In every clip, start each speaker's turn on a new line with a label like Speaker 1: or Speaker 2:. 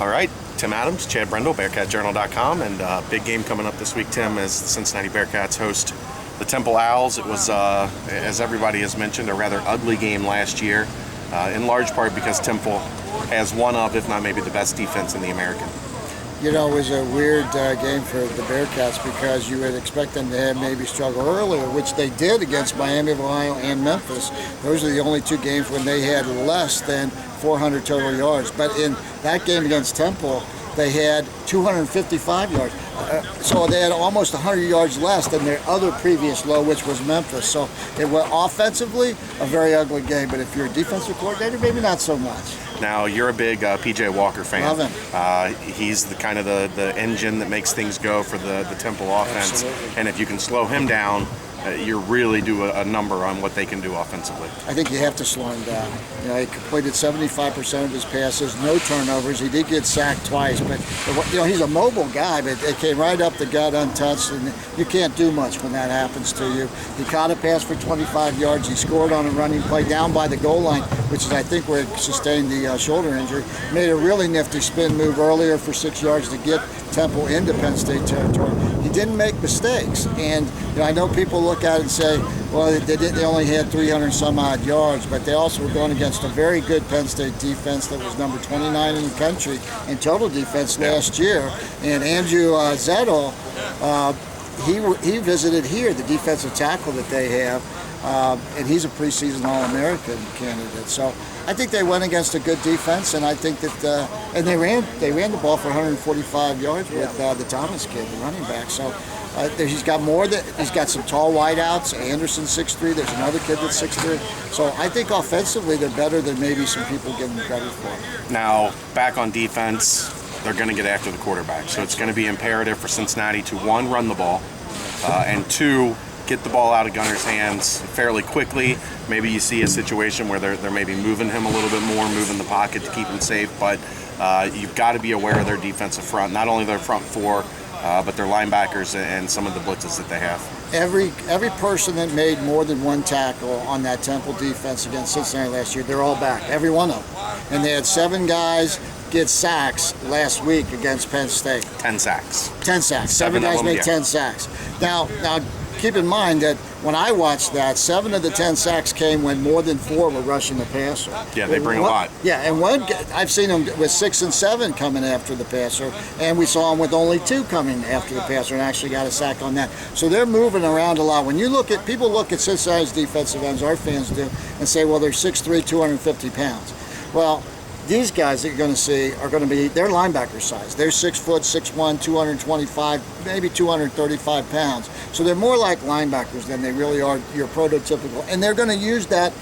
Speaker 1: All right, Tim Adams, Chad Brendel, BearcatJournal.com, and big game coming up this week, Tim, as the Cincinnati Bearcats host the Temple Owls. It was, as everybody has mentioned, a rather ugly game last year, in large part because Temple has one of, if not maybe the best defense in the American.
Speaker 2: You know, it was a weird game for the Bearcats because you would expect them to have maybe struggle earlier, which they did against Miami of Ohio and Memphis. Those are the only two games when they had less than 400 total yards. But in that game against Temple, they had 255 yards. So they had almost 100 yards less than their other previous low, which was Memphis. So it was offensively a very ugly game. But if you're a defensive coordinator, maybe not so much.
Speaker 1: Now, you're a big P.J. Walker fan.
Speaker 2: Love him.
Speaker 1: He's the kind of the engine that makes things go for the Temple offense.
Speaker 2: Absolutely.
Speaker 1: And if you can slow him down, you really do a number on what they can do offensively.
Speaker 2: I think you have to slow him down. You know, he completed 75% of his passes, no turnovers. He did get sacked twice, but you know, he's a mobile guy, but it came right up the gut untouched, and you can't do much when that happens to you. He caught a pass for 25 yards. He scored on a running play down by the goal line, which is, I think, where he sustained the shoulder injury. Made a really nifty spin move earlier for 6 yards to get Temple into Penn State territory. He didn't make mistakes, and you know, I know people look at it and say, well, they only had 300 some odd yards, but they also were going against a very good Penn State defense that was number 29 in the country in total defense last year. And Andrew Zettel, he visited here, the defensive tackle that they have, and he's a preseason All-American candidate. So I think they went against a good defense, and I think that and they ran the ball for 145 yards with the Thomas kid, the running back. So he's got some tall wideouts. Anderson 6'3". There's another kid that's 6'3". So I think offensively they're better than maybe some people give them credit for.
Speaker 1: Now, back on defense, they're going to get after the quarterback. So it's going to be imperative for Cincinnati to, one, run the ball, and two, get the ball out of Gunner's hands fairly quickly. Maybe you see a situation where they're maybe moving him a little bit more, moving the pocket to keep him safe, but you've got to be aware of their defensive front, not only their front four, but their linebackers and some of the blitzes that they have.
Speaker 2: Every person that made more than one tackle on that Temple defense against Cincinnati last year, they're all back, every one of them. And they had 7 guys get sacks last week against Penn State.
Speaker 1: 10 sacks.
Speaker 2: 10 sacks. 7 guys made 10 sacks. Now, keep in mind that when I watched that, 7 of the 10 sacks came when more than 4 were rushing the passer.
Speaker 1: Yeah, they bring a lot.
Speaker 2: Yeah, and I've seen them with 6 and 7 coming after the passer, and we saw them with only 2 coming after the passer and actually got a sack on that. So they're moving around a lot. When people look at Cincinnati's defensive ends, our fans do, and say, well, they're 6'3", 250 pounds. Well, these guys that you're going to see are going to be, they're linebacker size. They're 6 foot, 6'1", 225, maybe 235 pounds. So they're more like linebackers than they really are your prototypical. And they're going to use that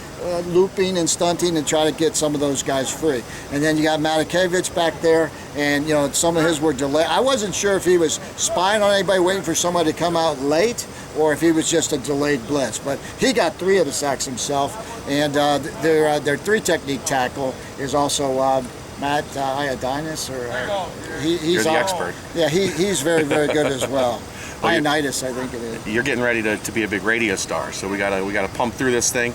Speaker 2: looping and stunting and try to get some of those guys free. And then you got Matakevich back there, and you know, some of his were delayed. I wasn't sure if he was spying on anybody, waiting for somebody to come out late, or if he was just a delayed blitz. But he got 3 of the sacks himself. And their 3-technique tackle is also Matt Ioannidis, or he's
Speaker 1: You're the expert.
Speaker 2: Yeah, he's very, very good as well. Ioannidis, I think it is.
Speaker 1: You're getting ready to be a big radio star, so we gotta pump through this thing.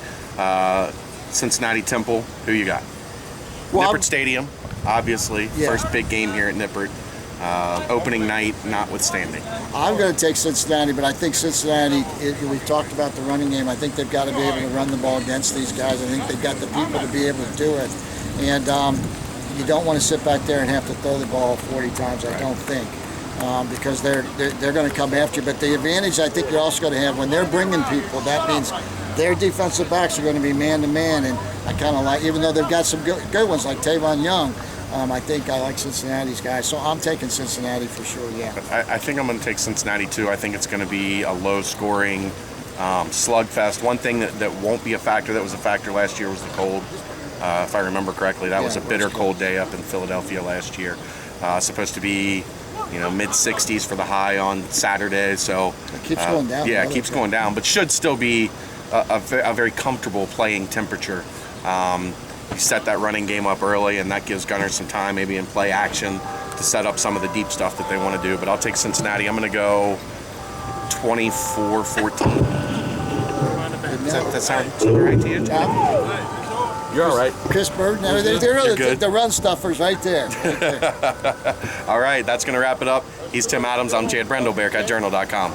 Speaker 1: Cincinnati Temple, who you got?
Speaker 2: Well,
Speaker 1: Nippert Stadium, obviously.
Speaker 2: Yeah.
Speaker 1: First big game here at Nippert. Opening night notwithstanding.
Speaker 2: I'm going to take Cincinnati, but I think Cincinnati, we talked about the running game, I think they've got to be able to run the ball against these guys. I think they've got the people to be able to do it. And you don't want to sit back there and have to throw the ball 40 times, I don't think, because they're going to come after you. But the advantage I think you're also going to have when they're bringing people, that means their defensive backs are going to be man-to-man. And I kind of like, even though they've got some good ones like Tavon Young, I think I like Cincinnati's guys, so I'm taking Cincinnati for sure, yeah.
Speaker 1: I think I'm going to take Cincinnati, too. I think it's going to be a low-scoring slugfest. One thing that won't be a factor, that was a factor last year, was the cold. If I remember correctly, that was a bitter cold day up in Philadelphia last year. Supposed to be, mid-60s for the high on Saturday, so...
Speaker 2: It keeps going down.
Speaker 1: Yeah, it keeps going down, but should still be a very comfortable playing temperature. You set that running game up early, and that gives Gunner some time, maybe in play action, to set up some of the deep stuff that they want to do. But I'll take Cincinnati. I'm going to go 24-14. Does that sound right to you? You're all right.
Speaker 2: Chris Burton. They're
Speaker 1: You're good.
Speaker 2: the run stuffers right there. Right there.
Speaker 1: All right, that's going to wrap it up. He's Tim Adams. I'm Chad Brendel, BearcatJournal.com.